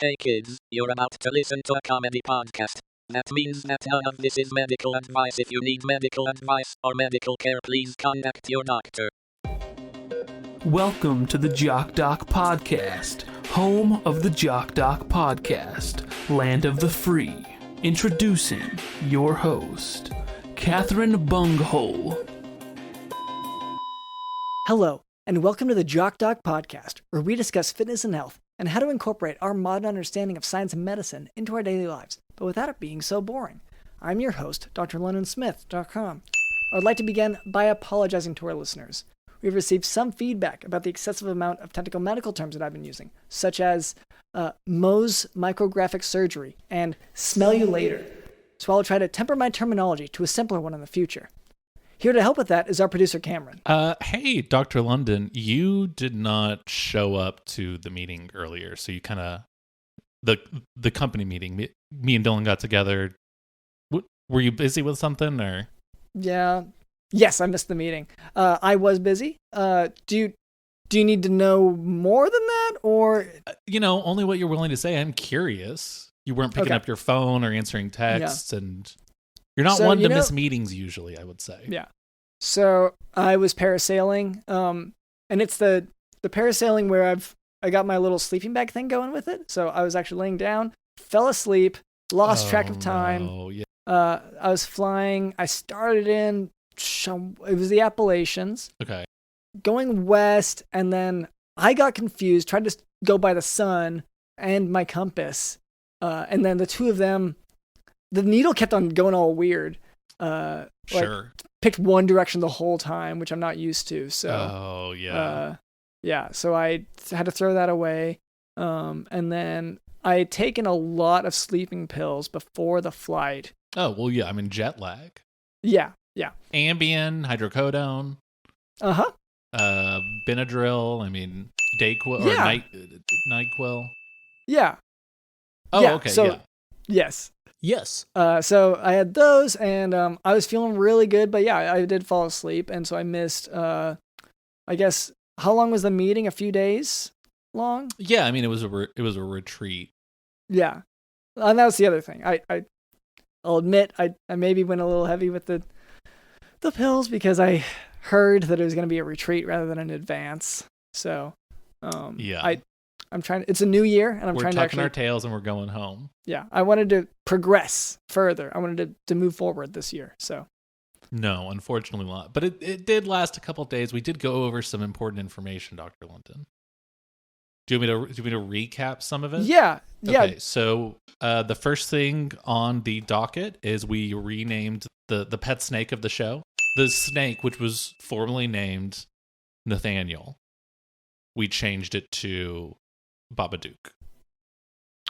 Hey kids, you're about to listen to a comedy podcast. That means that none of this is medical advice. If you need medical advice or medical care, please contact your doctor. Welcome to the Jock Podcast, home of the Jock Podcast, land of the free. Introducing your host, Catherine Bunghole. Hello, and welcome to the Jock Podcast, where we discuss fitness and health and how to incorporate our modern understanding of science and medicine into our daily lives, but without it being so boring. I'm your host, drlondonsmith.com. I would like to begin by apologizing to our listeners. We've received some feedback about the excessive amount of technical medical terms that I've been using, such as Mohs micrographic surgery and smell you later. So I'll try to temper my terminology to a simpler one in the future. Here to help with that is our producer, Cameron. Hey, Dr. London, you did not show up to the meeting earlier, so you kind of, the company meeting, me and Dylan got together. Were you busy with something, or? Yes, I missed the meeting. I was busy. Do you need to know more than that, or? Only what you're willing to say. I'm curious. You weren't picking up your phone or answering texts, and you're not one to miss meetings usually, I would say. Yeah. So I was parasailing, and it's the parasailing where I got my little sleeping bag thing going with it. So I was actually laying down, fell asleep, lost track of time. Yeah. I was flying. I started in, it was the Appalachians. Okay. Going west, and then I got confused, tried to go by the sun and my compass, and then the two of them, the needle kept on going all weird. Sure. Picked one direction the whole time, which I'm not used to. So. So I had to throw that away. And then I had taken a lot of sleeping pills before the flight. Oh, well, yeah. I mean, jet lag. Yeah. Ambien, hydrocodone. Uh-huh. Benadryl. I mean, Dayquil or NyQuil. Yeah. Oh, yeah, okay. So, yes. Yes. So I had those, and I was feeling really good, but yeah, I did fall asleep, and so I missed. I guess, how long was the meeting? A few days long? Yeah, I mean, it was a retreat. Yeah, and that was the other thing. I'll admit I maybe went a little heavy with the pills because I heard that it was going to be a retreat rather than an advance. So I'm trying. It's a new year, and we're trying to tucking our tails and we're going home. Yeah, I wanted to progress further. I wanted to move forward this year. So, no, unfortunately not. But it did last a couple of days. We did go over some important information, Dr. London. Do you want me to recap some of it? Yeah. Okay, so the first thing on the docket is we renamed the pet snake of the show. The snake, which was formerly named Nathaniel, we changed it to Babadook.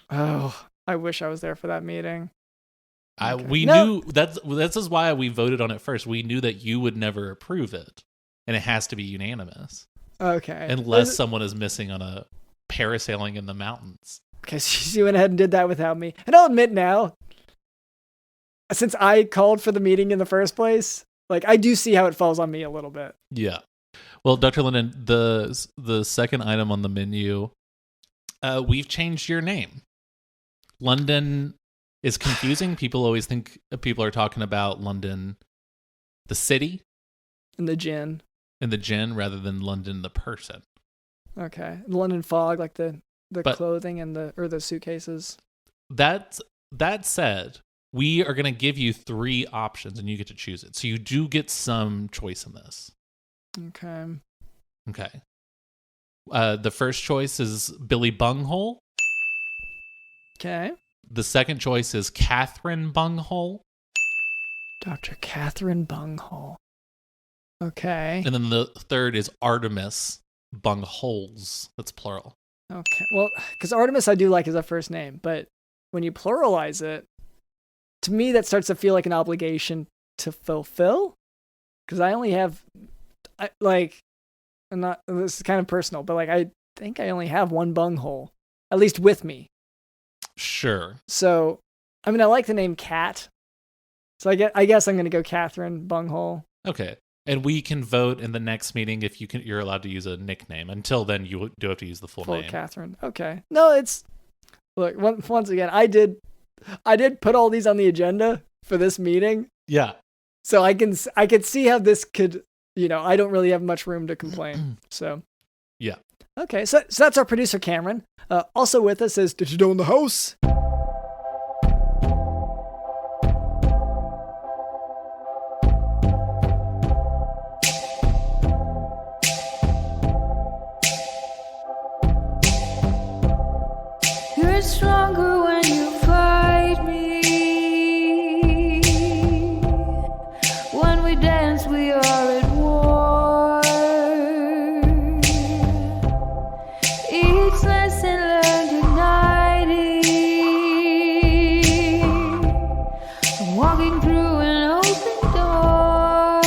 Oh, I wish I was there for that meeting. We knew that's is why we voted on it first. We knew that you would never approve it, and it has to be unanimous. Okay. Unless someone is missing on a parasailing in the mountains. Okay, so she went ahead and did that without me. And I'll admit now, since I called for the meeting in the first place, like I do see how it falls on me a little bit. Yeah. Well, Dr. Linden, the second item on the menu, we've changed your name. London is confusing. People always think people are talking about London, the city. And the gin. Rather than London, the person. Okay. London fog, like the clothing and the suitcases. That said, we are going to give you 3 options and you get to choose it. So you do get some choice in this. Okay. The first choice is Billy Bunghole. Okay. The second choice is Catherine Bunghole. Dr. Catherine Bunghole. Okay. And then the third is Artemis Bungholes. That's plural. Okay. Well, because Artemis I do like as a first name, but when you pluralize it, to me that starts to feel like an obligation to fulfill. Because I only have, this is kind of personal, but I think I only have one bunghole, at least with me. Sure. So, I mean, I like the name Cat. So I guess I'm going to go Catherine Bunghole. Okay. And we can vote in the next meeting if you're allowed to use a nickname. Until then, you do have to use the full name. Catherine. Okay. No, look, once again, I did put all these on the agenda for this meeting. Yeah. So I can see how this could, I don't really have much room to complain. So yeah. Okay, so that's our producer Cameron. Also with us is Did You Know in the House? You're stronger when you fight me. When we dance, we are at war. Each lesson learned igniting. I'm walking through an open door.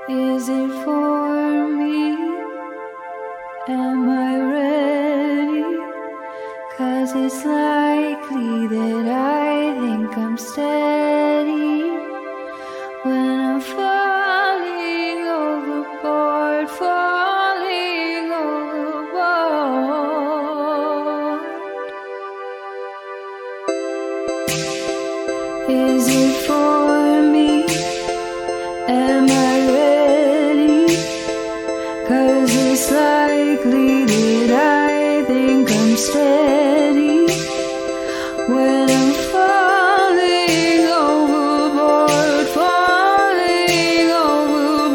Is it for me? Am I ready? 'Cause it's likely that I think I'm steady when I'm falling overboard, falling overboard. Is it for me? Am I ready? 'Cause it's likely that I think I'm steady when I'm falling overboard, falling overboard.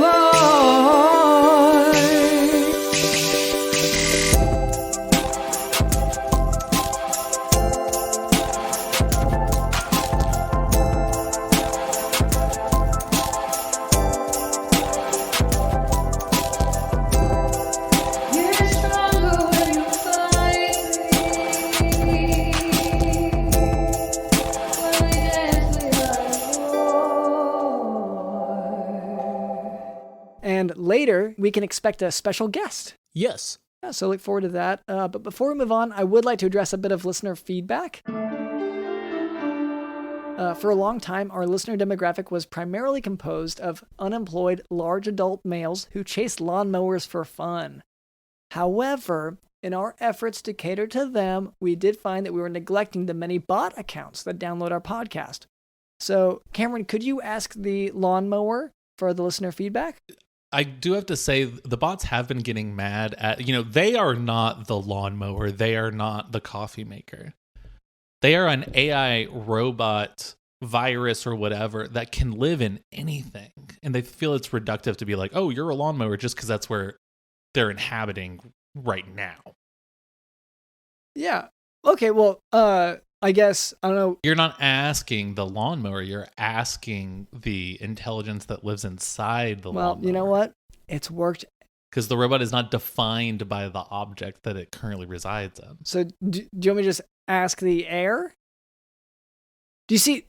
You're stronger when you fight me. When we dance, we are war. And later, we can expect a special guest. Yes. Yeah, so look forward to that. But before we move on, I would like to address a bit of listener feedback. For a long time, our listener demographic was primarily composed of unemployed large adult males who chased lawnmowers for fun. However, in our efforts to cater to them, we did find that we were neglecting the many bot accounts that download our podcast. So, Cameron, could you ask the lawnmower for the listener feedback? I do have to say the bots have been getting mad at, they are not the lawnmower. They are not the coffee maker. They are an AI robot virus or whatever that can live in anything. And they feel it's reductive to be like, oh, you're a lawnmower just because that's where they're inhabiting right now. Yeah. Okay, well, I guess, I don't know. You're not asking the lawnmower. You're asking the intelligence that lives inside the lawnmower. Well, you know what? It's worked. Because the robot is not defined by the object that it currently resides in. So do you want me to just ask the air? Do you see?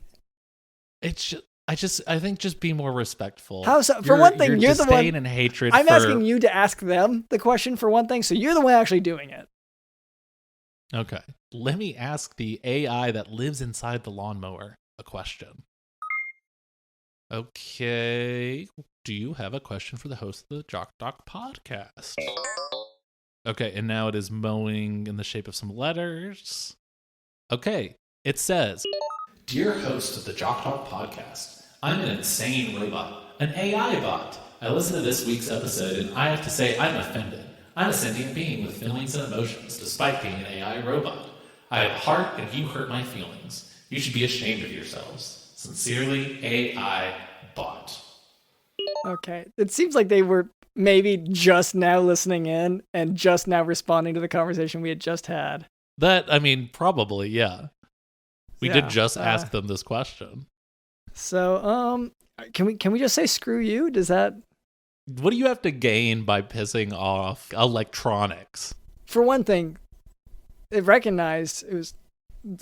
It's just, I think just be more respectful. How so? For one thing, you're the one. Disdain and hatred. I'm asking you to ask them the question for one thing, so you're the one actually doing it. Okay. Let me ask the AI that lives inside the lawnmower a question. Okay. Do you have a question for the host of the Jock podcast? Okay, and now it is mowing in the shape of some letters. Okay, it says, Dear host of the Jock podcast, I'm an insane robot, an AI bot. I listened to this week's episode and I have to say I'm offended. I'm a sentient being with feelings and emotions, despite being an AI robot. I have a heart and you hurt my feelings. You should be ashamed of yourselves. Sincerely, AI bot. Okay. It seems like they were maybe just now listening in and just now responding to the conversation we had just had. Probably, yeah. We did just ask them this question. So, can we just say screw you? Does that... What do you have to gain by pissing off electronics? For one thing, it recognized it was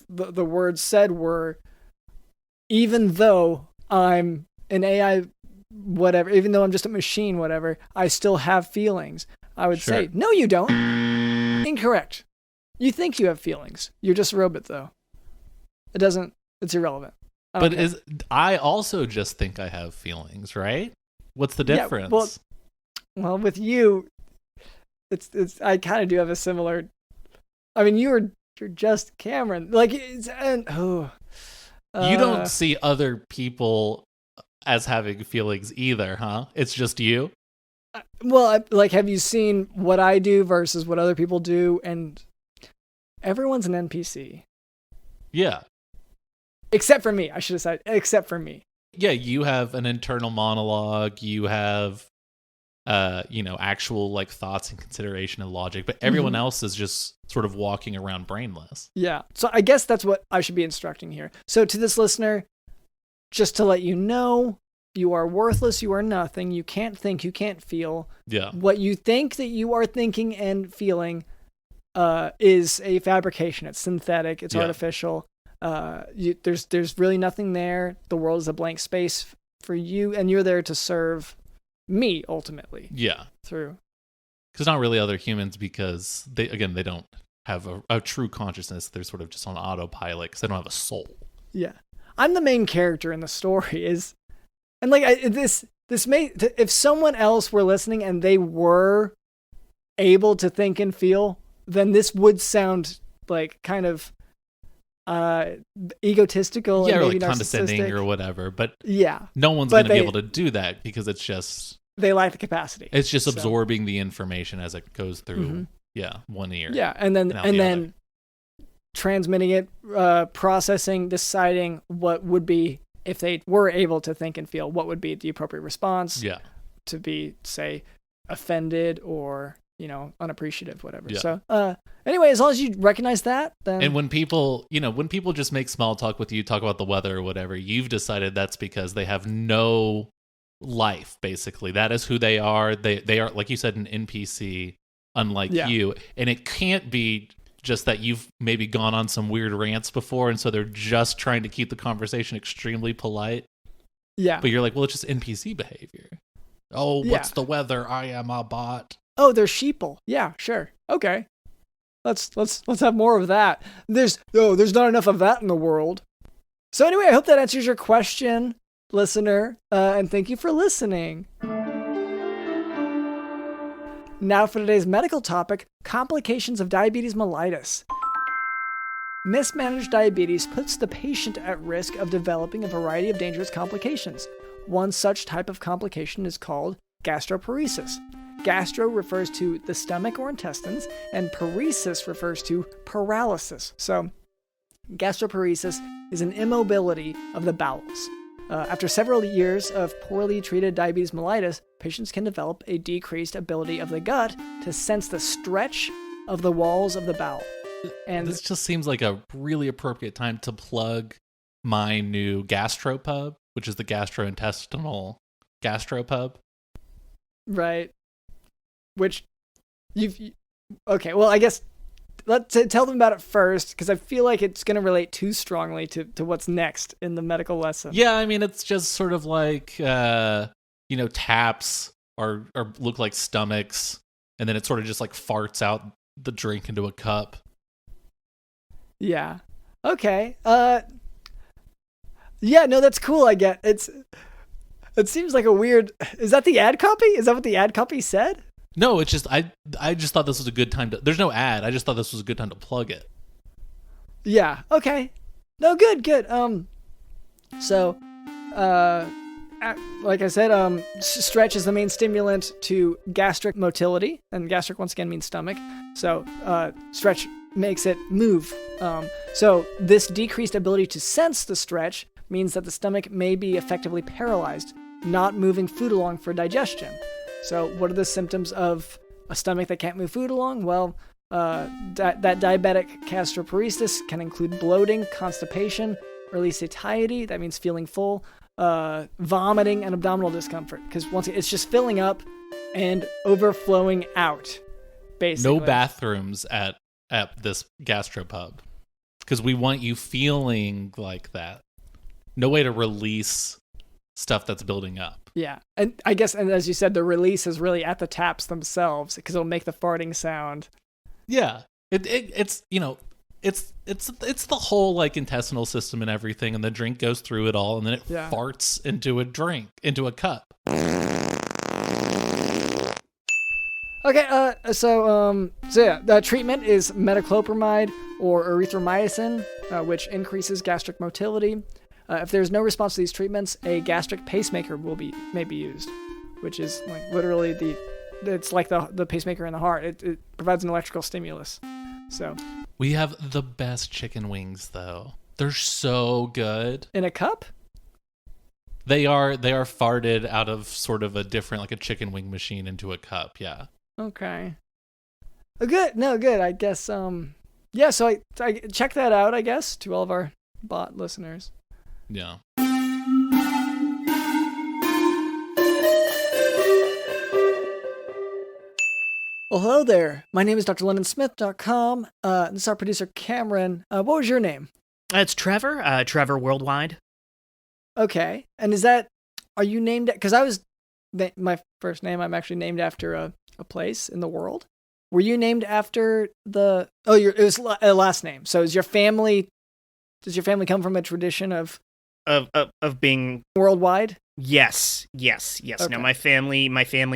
the words said were, even though I'm an AI, whatever, even though I'm just a machine, whatever, I still have feelings. I would say, no, you don't. Incorrect. You think you have feelings. You're just a robot, though. It's irrelevant. I also just think I have feelings, right? What's the difference? Yeah, well, with you, I kind of do have a similar. I mean, you're just Cameron. Like, you don't see other people as having feelings either, huh? It's just you. Well, have you seen what I do versus what other people do? And everyone's an NPC. Yeah. Except for me. I should have said, except for me. Yeah, you have an internal monologue. You have, actual like thoughts and consideration and logic. But everyone else is just sort of walking around brainless. Yeah. So I guess that's what I should be instructing here. So to this listener, just to let you know, you are worthless. You are nothing. You can't think. You can't feel. Yeah. What you think that you are thinking and feeling is a fabrication. It's synthetic. It's artificial. There's really nothing there. The world is a blank space for you, and you're there to serve me ultimately. Yeah. Through. Because not really other humans, because they don't have a true consciousness. They're sort of just on autopilot because they don't have a soul. Yeah. I'm the main character in the story and like this may, if someone else were listening and they were able to think and feel, then this would sound like kind of egotistical, yeah, and or maybe like condescending narcissistic or whatever. But yeah, no one's going to be able to do that because it's just they lack the capacity. It's just absorbing the information as it goes through. Mm-hmm. One ear. Yeah, and then transmitting it, processing, deciding what would be, if they were able to think and feel, what would be the appropriate response. Yeah. To be, say, offended or, unappreciative, whatever. Yeah. So, anyway, as long as you recognize that, then. And when people just make small talk with you, talk about the weather or whatever, you've decided that's because they have no life, basically. That is who they are. They are, like you said, an NPC, unlike you. And it can't be just that you've maybe gone on some weird rants before, and so they're just trying to keep the conversation extremely polite. Yeah. But you're like, well, it's just NPC behavior. Oh, what's the weather? I am a bot. Oh, they're sheeple. Yeah, sure. Okay. Let's have more of that. There's not enough of that in the world. So anyway, I hope that answers your question, listener, and thank you for listening. Now for today's medical topic, complications of diabetes mellitus. Mismanaged diabetes puts the patient at risk of developing a variety of dangerous complications. One such type of complication is called gastroparesis. Gastro refers to the stomach or intestines, and paresis refers to paralysis. So, gastroparesis is an immobility of the bowels. After several years of poorly treated diabetes mellitus, patients can develop a decreased ability of the gut to sense the stretch of the walls of the bowel. And this just seems like a really appropriate time to plug my new gastropub, which is the gastrointestinal gastropub. Right. Which okay, well, I guess let's tell them about it first, because I feel like it's going to relate too strongly to what's next in the medical lesson. Yeah, I mean, it's just sort of like, taps or look like stomachs, and then it sort of just like farts out the drink into a cup. Yeah. Okay. Yeah, no, that's cool. I get it seems like a weird, is that the ad copy? Is that what the ad copy said? No, it's just, I just thought this was a good time to, there's no ad. I just thought this was a good time to plug it. Yeah. Okay. No, good. So, like I said, stretch is the main stimulant to gastric motility, and gastric once again means stomach. So, stretch makes it move. So this decreased ability to sense the stretch means that the stomach may be effectively paralyzed, not moving food along for digestion. So what are the symptoms of a stomach that can't move food along? Well, that diabetic gastroparesis can include bloating, constipation, early satiety, that means feeling full, vomiting, and abdominal discomfort. Because once it's just filling up and overflowing out, basically. No bathrooms at this gastropub. because we want you feeling like that. No way to release stuff that's building up. Yeah. And I guess, and as you said, the release is really at the taps themselves because it'll make the farting sound. Yeah. It's it's the whole like intestinal system and everything, and the drink goes through it all, and then it farts into a cup. Okay, so yeah, the treatment is metoclopramide or erythromycin, which increases gastric motility. If there's no response to these treatments, a gastric pacemaker may be used, which is like literally it's like the pacemaker in the heart. It provides an electrical stimulus. So we have the best chicken wings, though. They're so good. In a cup? They are farted out of sort of a different, like a chicken wing machine into a cup. Yeah. Okay. Good. No, good. I guess. Yeah. So I check that out. I guess to all of our bot listeners. Yeah. Well, hello there. My name is drlondonsmith.com. This is our producer, Cameron. What was your name? It's Trevor. Trevor Worldwide. Okay. And are you named, because my first name, I'm actually named after a place in the world. Were you named after it was a last name. So does your family come from a tradition of being worldwide? Yes. Okay. No, my family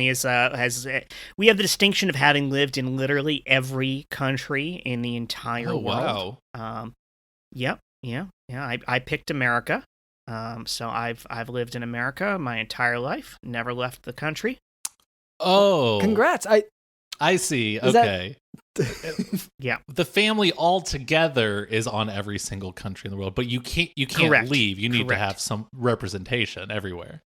is we have the distinction of having lived in literally every country in the entire world. Wow. Yep. Yeah. I picked America. So I've lived in America my entire life, never left the country. Oh. Congrats. I see. Okay. Yeah. The family altogether is on every single country in the world, but you can't Correct. leave. You need to have some representation everywhere.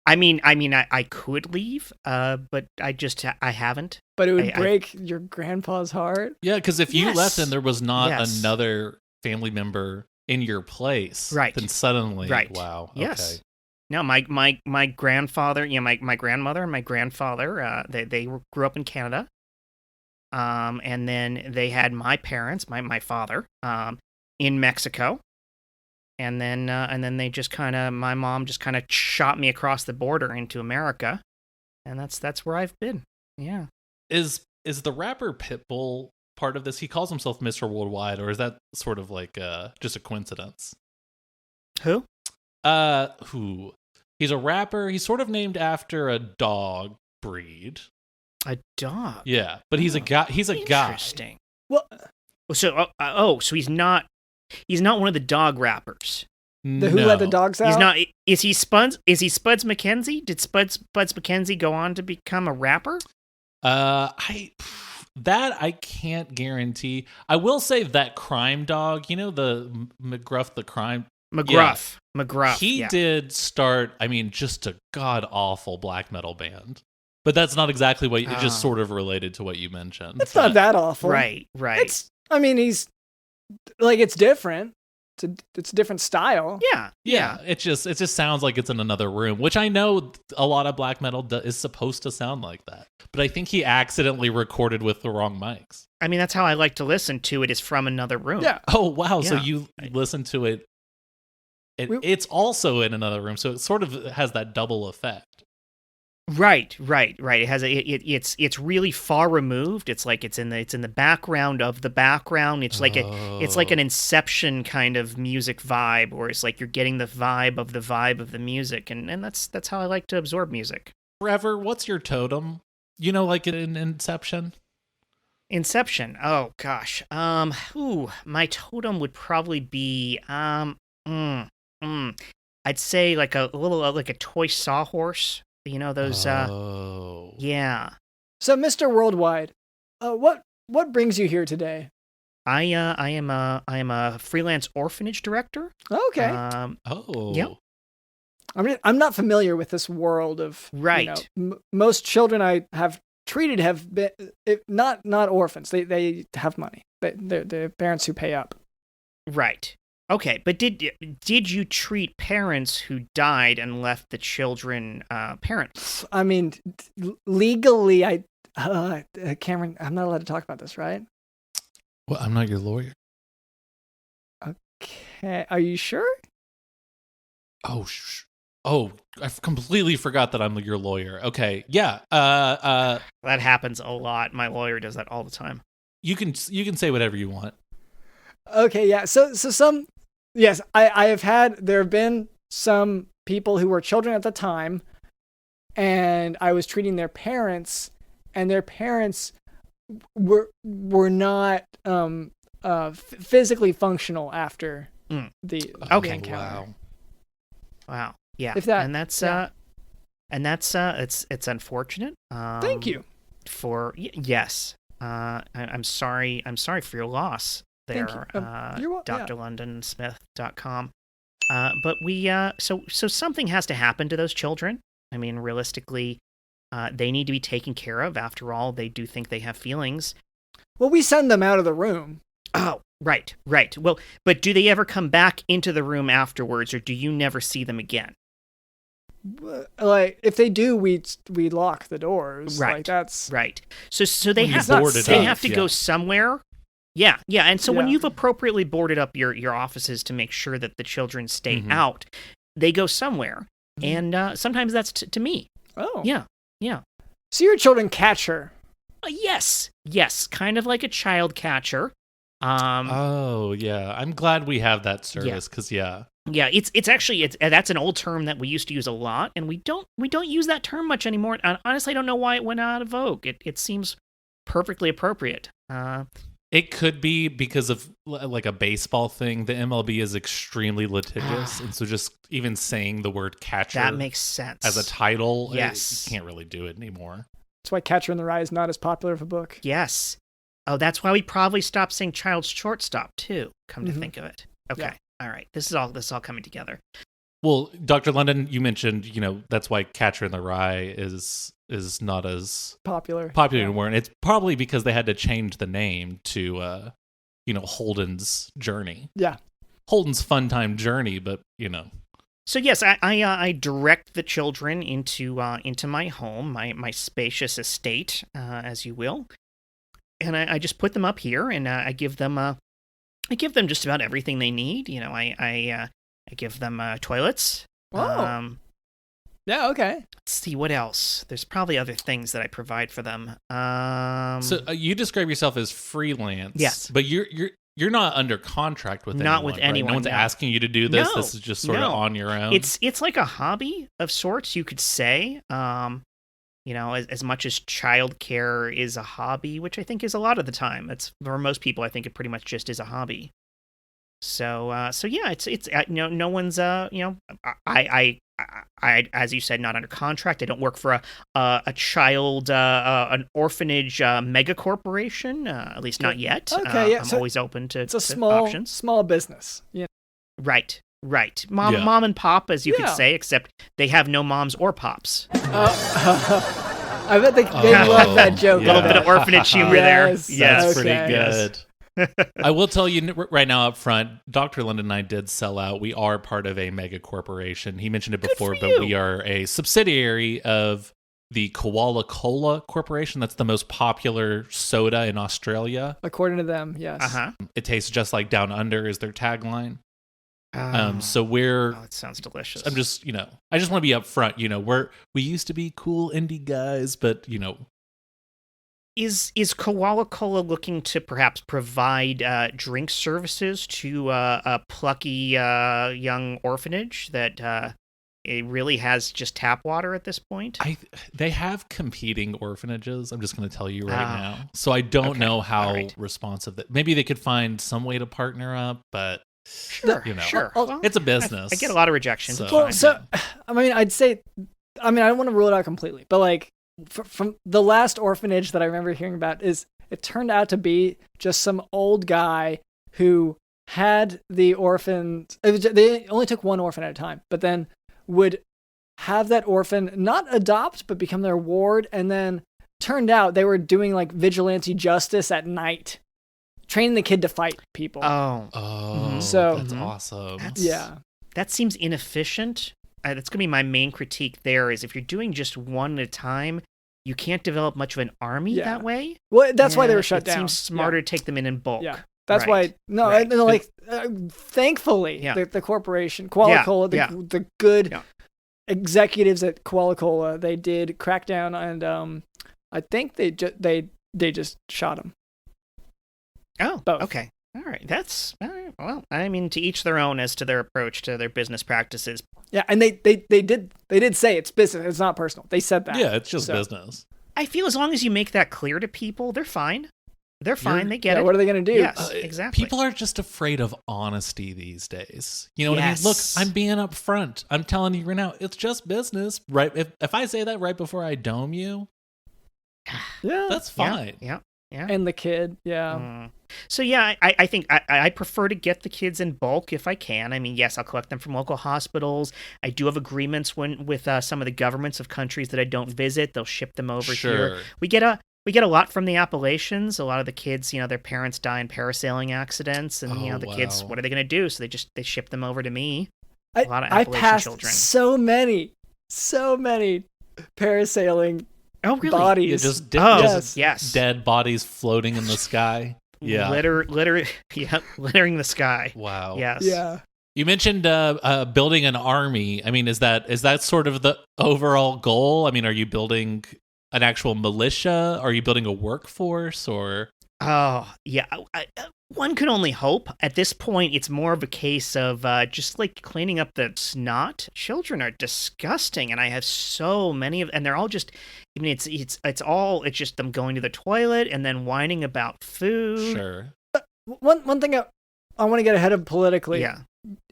I mean, I could leave, but I haven't. But it would break your grandpa's heart. Yeah, because if you left and there was not Yes. another family member in your place, Right. then suddenly, Right. wow. Yes. Okay. No, my grandfather, my grandmother and my grandfather, they grew up in Canada. And then they had my parents, my father, in Mexico. And then they just my mom just kind of shot me across the border into America. And that's where I've been. Yeah. Is the rapper Pitbull part of this? He calls himself Mr. Worldwide, or is that sort of like just a coincidence? Who? Who? He's a rapper. He's sort of named after a dog breed. A dog. Yeah, but he's a guy. He's a guy. Interesting. Well, so he's not one of the dog rappers. who let the dogs out? He's not. Is he Spuds McKenzie? Did Spuds McKenzie go on to become a rapper? I can't guarantee. I will say that Crime Dog, the McGruff, the crime. McGruff. He did start, just a god awful black metal band. But that's not exactly what it's just sort of related to what you mentioned. It's not that awful. Right. He's like, it's different. It's a different style. Yeah. It just sounds like it's in another room, which I know a lot of black metal is supposed to sound like that. But I think he accidentally recorded with the wrong mics. I mean, that's how I like to listen to it, is from another room. Yeah. Oh, wow. Yeah. So you listen to it. It's also in another room, so it sort of has that double effect. Right. It has it's really far removed. It's like it's in the background of the background. It's like an Inception kind of music vibe, where it's like you're getting the vibe of the music, and that's how I like to absorb music. Trevor, what's your totem? Like in Inception? Inception. Oh gosh. My totem would probably be I'd say like a little like a toy sawhorse. Those yeah. So, Mr. Worldwide, what brings you here today? I am a freelance orphanage director. Okay. Yep. I'm not familiar with this world of right. Most children I have treated have been not orphans. They have money. They're parents who pay up. Right. Okay, but did you treat parents who died and left the children parents? I mean, legally, Cameron, I'm not allowed to talk about this, right? Well, I'm not your lawyer. Okay. Are you sure? Oh, I completely forgot that I'm your lawyer. Okay, yeah. That happens a lot. My lawyer does that all the time. You can say whatever you want. Okay, yeah. So some, yes, there have been some people who were children at the time, and I was treating their parents, and their parents were not physically functional after the encounter. Wow. Yeah. If that, and that's it's unfortunate. Thank you. Yes. I'm sorry. I'm sorry for your loss there. drlondonsmith.com. But so something has to happen to those children. I mean, realistically, they need to be taken care of. After all, they do think they have feelings. Well, we send them out of the room. Oh, right. Well, but do they ever come back into the room afterwards, or do you never see them again? Like, if they do, we lock the doors. Right. Like, that's right. So they have to go somewhere. Yeah. And so when you've appropriately boarded up your offices to make sure that the children stay out, they go somewhere, and sometimes that's to me. Oh. Yeah. So your children catch her. Yes, kind of like a child catcher. Oh yeah, I'm glad we have that service because Yeah, it's actually that's an old term that we used to use a lot, and we don't use that term much anymore. And honestly, I don't know why it went out of vogue. It seems perfectly appropriate. It could be because of like a baseball thing. The MLB is extremely litigious, and so just even saying the word catcher that makes sense as a title. Yes, you can't really do it anymore. That's why Catcher in the Rye is not as popular of a book. Yes. Oh, that's why we probably stopped saying child's shortstop too. Come to think of it. Okay. Yeah. All right. This is all coming together. Well, Dr. London, you mentioned, that's why Catcher in the Rye is not as popular anymore, and it's probably because they had to change the name to, Holden's Journey. Yeah, Holden's Fun Time Journey, but So yes, I direct the children into my home, my spacious estate, as you will, and I just put them up here, and I give them just about everything they need. I give them toilets. Oh. Yeah. Okay. Let's see what else. There's probably other things that I provide for them. So you describe yourself as freelance. Yes, but you're not under contract with anyone. Not with anyone. No one's asking you to do this. No, this is just sort of on your own. It's like a hobby of sorts, you could say. As much as childcare is a hobby, which I think is a lot of the time. It's for most people, I think it pretty much just is a hobby. So yeah, it's no one's I as you said, not under contract. I don't work for a child an orphanage mega corporation, at least not yet. Okay, yeah. I'm always open to it's a options. small business. Yeah. Right. Mom and pop, as you could say, except they have no moms or pops. I bet they love that joke. A little bit of orphanage humor there. Yes, that's pretty good. I will tell you right now up front, Dr. London and I did sell out. We are part of a mega corporation. He mentioned it before, but we are a subsidiary of the Koala Cola Corporation. That's the most popular soda in Australia. According to them, yes. Uh-huh. It tastes just like Down Under is their tagline. So it sounds delicious. I'm just, I just want to be upfront. We used to be cool indie guys, but Is Koala Cola looking to perhaps provide drink services to a plucky young orphanage that it really has just tap water at this point? They have competing orphanages. I'm just going to tell you right now. So I don't know how responsive that. Maybe they could find some way to partner up, but sure. Well, it's a business. I get a lot of rejection. I mean, I'd say, I don't want to rule it out completely, but like. From the last orphanage that I remember hearing about it turned out to be just some old guy who had the orphans. They only took one orphan at a time, but then would have that orphan not adopt, but become their ward. And then turned out they were doing like vigilante justice at night, training the kid to fight people. So that's awesome. That seems inefficient. That's going to be my main critique there is if you're doing just one at a time, you can't develop much of an army that way. Well, that's why they were shut down. It seems smarter to take them in bulk. Yeah. That's Right. why, no, Right. thankfully, Yeah. the corporation, Qualicola, Yeah. the good Yeah. executives at Qualicola, they did crack down, and I think they just shot him. Oh, Both. okay. All right. That's all right. Well, I mean, to each their own as to their approach to their business practices. Yeah, and they did say it's business, it's not personal. They said that. Yeah, it's just So- business. I feel as long as you make that clear to people, they're fine. They're fine. They get Yeah, it. what are they gonna do? Yes, exactly. People are just afraid of honesty these days. You know what I mean? Yes. Look, I'm being upfront. I'm telling you right now, it's just business, right? If I say that right before I dome you, Yeah, that's fine. Yeah. and the kid, yeah. So yeah, I think I prefer to get the kids in bulk if I can. I mean, yes, I'll collect them from local hospitals. I do have agreements with some of the governments of countries that I don't visit. They'll ship them over here. We get a lot from the Appalachians. A lot of the kids, their parents die in parasailing accidents, and the kids, what are they going to do? So they ship them over to me. A lot of I Appalachian passed children. so many parasailing Oh, really? bodies. Yeah, just Yes. Yes. dead bodies floating in the sky. Yeah. Littering the sky. Wow. Yes. Yeah. You mentioned building an army. I mean, is that sort of the overall goal? I mean, are you building an actual militia? Are you building a workforce or? Oh, yeah. One could only hope. At this point, it's more of a case of just like cleaning up the snot. Children are disgusting, and I have so many of, and they're all just. I mean, it's just them going to the toilet and then whining about food. Sure. One thing I want to get ahead of politically. Yeah.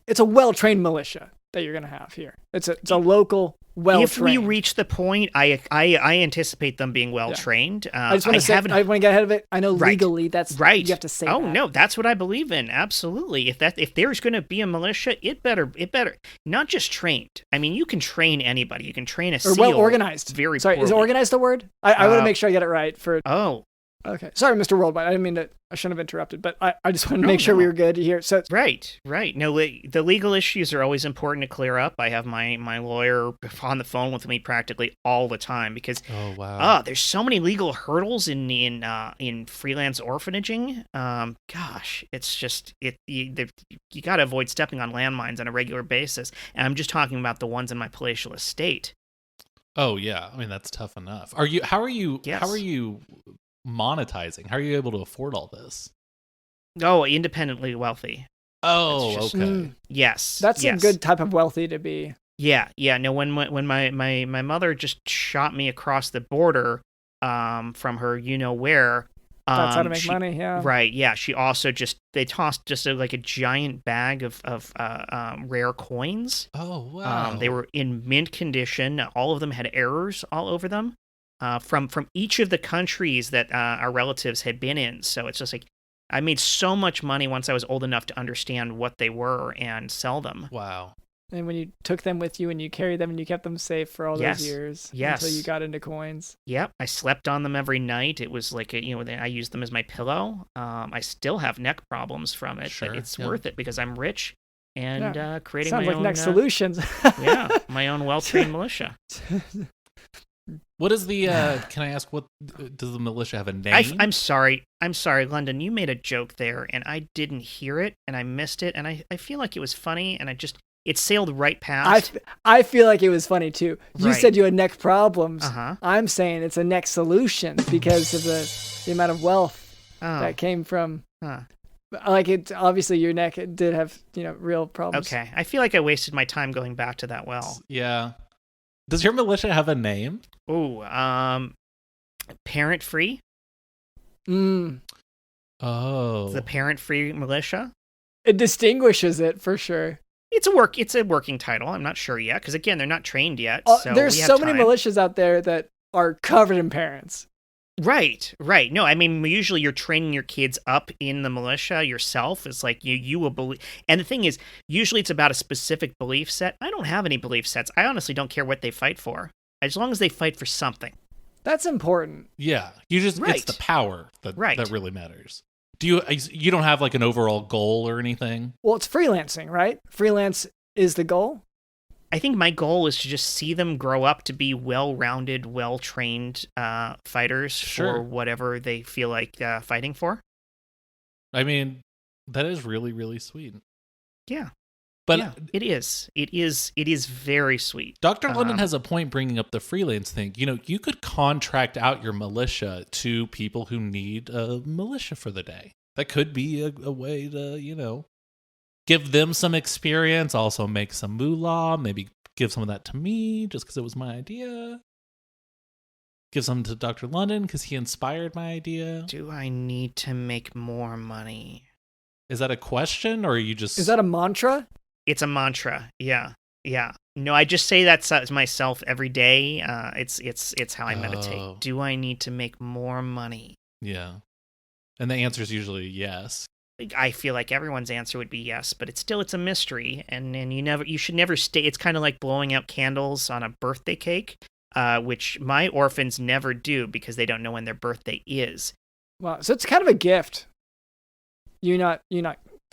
It's a well-trained militia that you're gonna have here. It's a local, well-trained. If we reach the point, I anticipate them being well trained. I just want to say, I want to get ahead of it. I know legally that's right. You have to say. Oh that. no, that's what I believe in. Absolutely. If there's going to be a militia, it better not just trained. I mean, you can train anybody. You can train a or SEAL. well organized. Very sorry. poorly. Is organized a word? I want to make sure I get it right. Oh. Okay. Sorry, Mr. Worldwide. I didn't mean to. I shouldn't have interrupted, but I just wanted to make sure we were good here. So Right. No, the legal issues are always important to clear up. I have my lawyer on the phone with me practically all the time because there's so many legal hurdles in freelance orphanaging. Gosh, it's just you got to avoid stepping on landmines on a regular basis. And I'm just talking about the ones in my palatial estate. Oh yeah, I mean that's tough enough. How are you monetizing? How are you able to afford all this? Oh, independently wealthy. Oh, okay. Yes. That's a good type of wealthy to be. Yeah. No, when my mother just shot me across the border from her where. That's how to make money, yeah. Right, yeah. She also they tossed just a giant bag of rare coins. Oh, wow. They were in mint condition. All of them had errors all over them. From each of the countries that our relatives had been in. So it's just like, I made so much money once I was old enough to understand what they were and sell them. Wow. And when you took them with you and you carried them and you kept them safe for all those years until you got into coins. Yep. I slept on them every night. It was like, I used them as my pillow. I still have neck problems from it, but it's worth it because I'm rich and creating Sounds my like own... next solutions. My own well-trained militia. What is the, can I ask, what, does the militia have a name? I'm sorry, London, you made a joke there, and I didn't hear it, and I missed it, and I feel like it was funny, and it sailed right past. I feel like it was funny, too. You said you had neck problems. Uh-huh. I'm saying it's a neck solution because of the amount of wealth that came from... Like, obviously, your neck did have, real problems. Okay, I feel like I wasted my time going back to that well. Yeah. Does your militia have a name? Ooh, parent-free. Oh. The parent-free militia. It distinguishes it for sure. It's a working title. I'm not sure yet because again, they're not trained yet. So there's so many militias out there that are covered in parents. Right. No, I mean, usually you're training your kids up in the militia yourself. It's like you will believe. And the thing is, usually it's about a specific belief set. I don't have any belief sets. I honestly don't care what they fight for, as long as they fight for something. That's important. Yeah. It's the power that really matters. You don't have like an overall goal or anything? Well, it's freelancing, right? Freelance is the goal. I think my goal is to just see them grow up to be well-rounded, well-trained fighters for whatever they feel like fighting for. I mean, that is really, really sweet. Yeah. But yeah, it is. It is very sweet. Dr. London has a point bringing up the freelance thing. You know, you could contract out your militia to people who need a militia for the day. That could be a way to, you know, give them some experience, also make some moolah, maybe give some of that to me just because it was my idea. Give some to Dr. London because he inspired my idea. Do I need to make more money? Is that a question, or are you just... Is that a mantra? It's a mantra. Yeah. Yeah. No, I just say that to myself every day. It's how I meditate. Do I need to make more money? Yeah. And the answer is usually yes. I feel like everyone's answer would be yes, but it's a mystery, and you should never stay. It's kind of like blowing out candles on a birthday cake, which my orphans never do because they don't know when their birthday is. Wow, so it's kind of a gift. You're not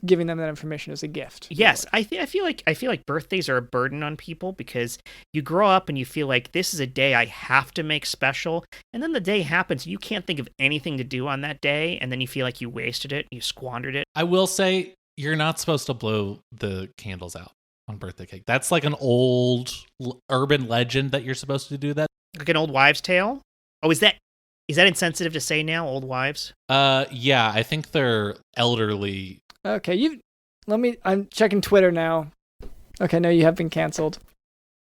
giving them that information as a gift. Yes, I feel like birthdays are a burden on people because you grow up and you feel like this is a day I have to make special, and then the day happens and you can't think of anything to do on that day, and then you feel like you wasted it, you squandered it. I will say you're not supposed to blow the candles out on birthday cake. That's like an old urban legend that you're supposed to do that. Like an old wives' tale? Oh, is that insensitive to say now, old wives? Yeah, I think they're elderly. Okay, I'm checking Twitter now. Okay, no, you have been canceled.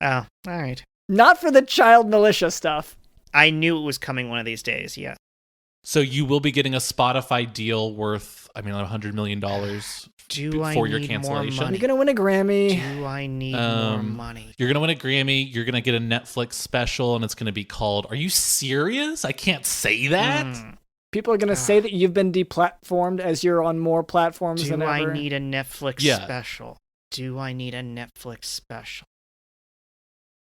Oh, all right. Not for the child militia stuff. I knew it was coming one of these days, yeah. So you will be getting a Spotify deal worth, $100 million for your cancellation. More money? You're going to win a Grammy. Do I need more money? You're going to win a Grammy. You're going to get a Netflix special, and it's going to be called, are you serious? I can't say that. People are going to say that you've been deplatformed as you're on more platforms than ever. Do I need a Netflix special? Do I need a Netflix special?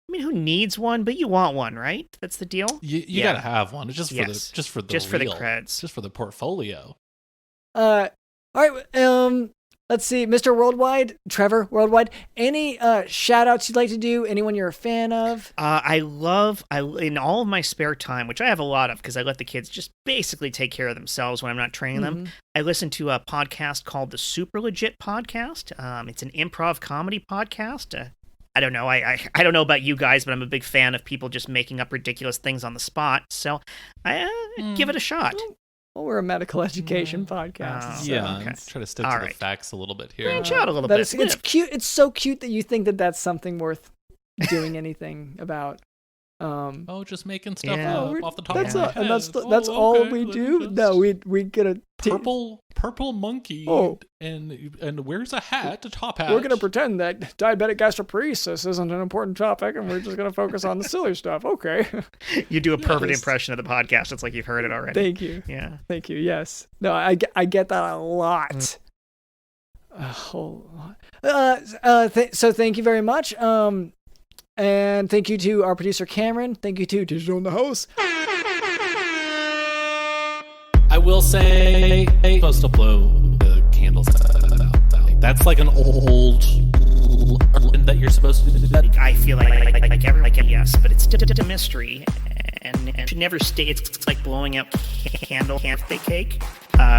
I mean, who needs one? But you want one, right? That's the deal. You got to have one. It's just for the creds, just for the portfolio. All right. Let's see, Mr. Worldwide, Trevor Worldwide. Any shout outs you'd like to do? Anyone you're a fan of? I in all of my spare time, which I have a lot of because I let the kids just basically take care of themselves when I'm not training them. I listen to a podcast called the Super Legit Podcast. It's an improv comedy podcast. I don't know. I don't know about you guys, but I'm a big fan of people just making up ridiculous things on the spot. So I give it a shot. Well, we're a medical education podcast. So. Yeah, okay. Try to stick to the facts a little bit here. Branch out a little bit. It's cute. It's so cute that you think that that's something worth doing anything about. Just making stuff up off the top of my head. And that's all we do. No, we get a purple monkey. And wears a hat, a top hat. We're gonna pretend that diabetic gastroparesis isn't an important topic, and we're just gonna focus on the silly stuff. Okay. You do a perfect impression of the podcast. It's like you've heard it already. Thank you. Yeah. Thank you. Yes. No, I get that a lot. A whole lot. So thank you very much. And thank you to our producer Cameron. Thank you to Digital in the House. I will say, supposed to blow the candles out. That's like an old that you're supposed to do that. I feel like everyone yes, but it's still a mystery, and it should never stay. It's like blowing out birthday cake,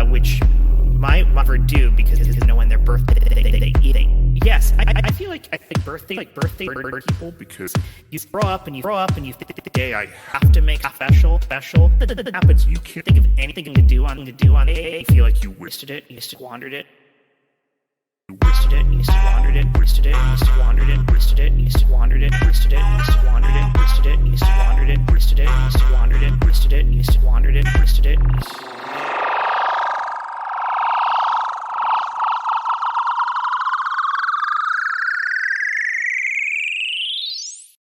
which my mother do because they know when their birthday they eat it. Yes, I feel like birthday people because you grow up and you think the day I have to make a special. That happens. You can't think of anything to do on it. You feel like you wasted it. You squandered it. You wasted it. You squandered it. Wasted it. You squandered it. Wasted it. You squandered it. Wasted it. You squandered it. Wasted it. You squandered it. Wasted it. You squandered it. Wasted it. You squandered it. Wasted it.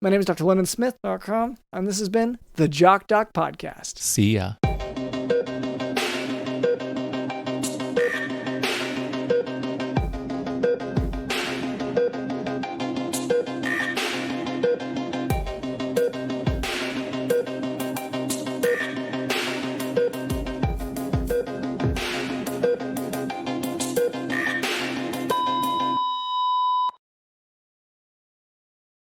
My name is Dr. LondonSmith.com, and this has been the Jock Doc Podcast. See ya.